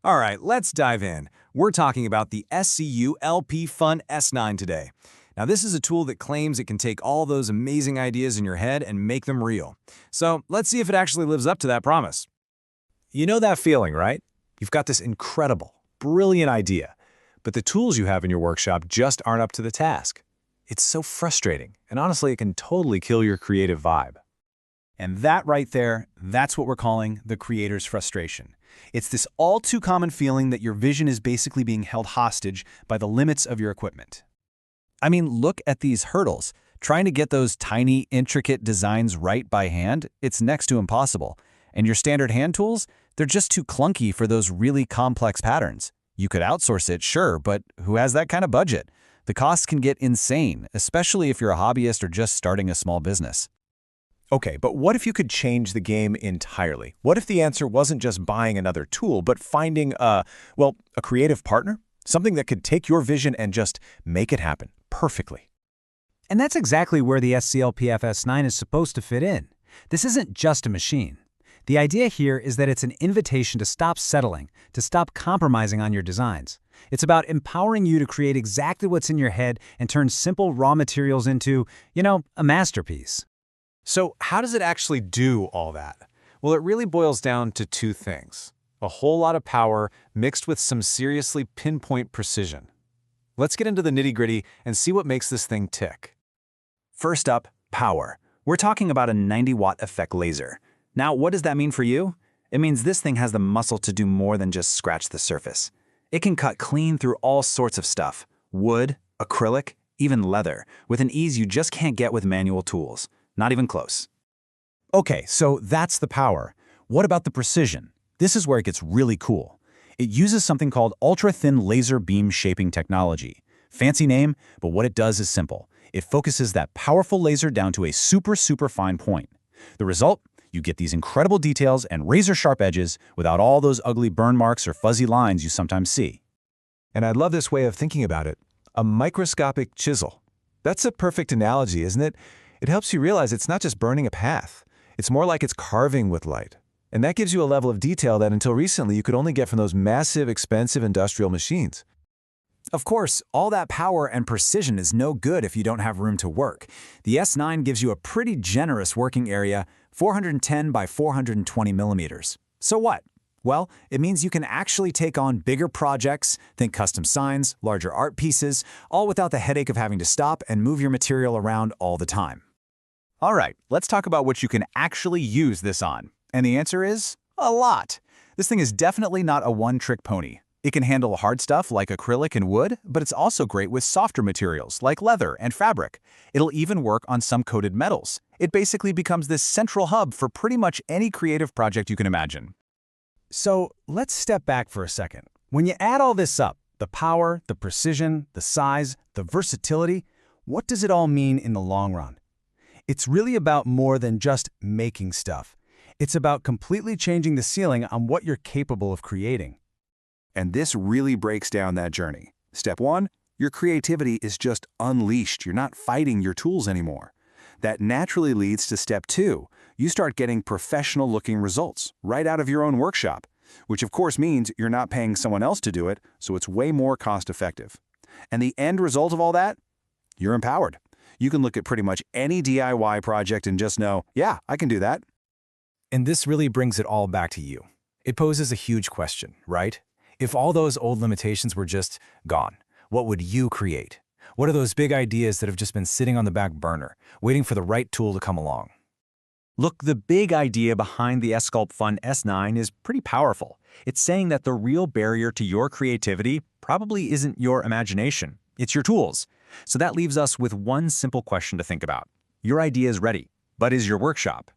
All right, let's dive in. We're talking about the SCULPFUN S9 today. Now, this is a tool that claims it can take all those amazing ideas in your head and make them real. So let's see if it actually lives up to that promise. You know that feeling, right? You've got this incredible, brilliant idea, but the tools you have in your workshop just aren't up to the task. It's so frustrating, and honestly, it can totally kill your creative vibe. And that right there, that's what we're calling the creator's frustration. It's this all-too-common feeling that your vision is basically being held hostage by the limits of your equipment. I mean, look at these hurdles. Trying to get those tiny, intricate designs right by hand, it's next to impossible. And your standard hand tools, they're just too clunky for those really complex patterns. You could outsource it, sure, but who has that kind of budget? The costs can get insane, especially if you're a hobbyist or just starting a small business. Okay, but what if you could change the game entirely? What if the answer wasn't just buying another tool, but finding a creative partner? Something that could take your vision and just make it happen perfectly. And that's exactly where the SCULPFUN S9 is supposed to fit in. This isn't just a machine. The idea here is that it's an invitation to stop settling, to stop compromising on your designs. It's about empowering you to create exactly what's in your head and turn simple raw materials into, a masterpiece. So how does it actually do all that? Well, it really boils down to two things: a whole lot of power mixed with some seriously pinpoint precision. Let's get into the nitty-gritty and see what makes this thing tick. First up, power. We're talking about a 90-watt effect laser. Now, what does that mean for you? It means this thing has the muscle to do more than just scratch the surface. It can cut clean through all sorts of stuff: wood, acrylic, even leather, with an ease you just can't get with manual tools. Not even close. Okay, so that's the power. What about the precision? This is where it gets really cool. It uses something called ultra-thin laser beam shaping technology. Fancy name, but what it does is simple. It focuses that powerful laser down to a super fine point. The result? You get these incredible details and razor-sharp edges without all those ugly burn marks or fuzzy lines you sometimes see. And I love this way of thinking about it. A microscopic chisel. That's a perfect analogy, isn't it? It helps you realize it's not just burning a path. It's more like it's carving with light. And that gives you a level of detail that until recently you could only get from those massive, expensive industrial machines. Of course, all that power and precision is no good if you don't have room to work. The S9 gives you a pretty generous working area, 410 by 420 millimeters. So what? Well, it means you can actually take on bigger projects, think custom signs, larger art pieces, all without the headache of having to stop and move your material around all the time. All right, let's talk about what you can actually use this on. And the answer is a lot. This thing is definitely not a one-trick pony. It can handle hard stuff like acrylic and wood, but it's also great with softer materials like leather and fabric. It'll even work on some coated metals. It basically becomes this central hub for pretty much any creative project you can imagine. So let's step back for a second. When you add all this up, the power, the precision, the size, the versatility, what does it all mean in the long run? It's really about more than just making stuff. It's about completely changing the ceiling on what you're capable of creating. And this really breaks down that journey. Step 1, your creativity is just unleashed. You're not fighting your tools anymore. That naturally leads to step 2. You start getting professional-looking results right out of your own workshop, which of course means you're not paying someone else to do it, so it's way more cost-effective. And the end result of all that? You're empowered. You can look at pretty much any DIY project and just know, yeah, I can do that. And this really brings it all back to you. It poses a huge question, right? If all those old limitations were just gone, what would you create? What are those big ideas that have just been sitting on the back burner, waiting for the right tool to come along? Look, the big idea behind the SCULPFUN S9 is pretty powerful. It's saying that the real barrier to your creativity probably isn't your imagination, it's your tools. So that leaves us with one simple question to think about. Your idea is ready, but is your workshop?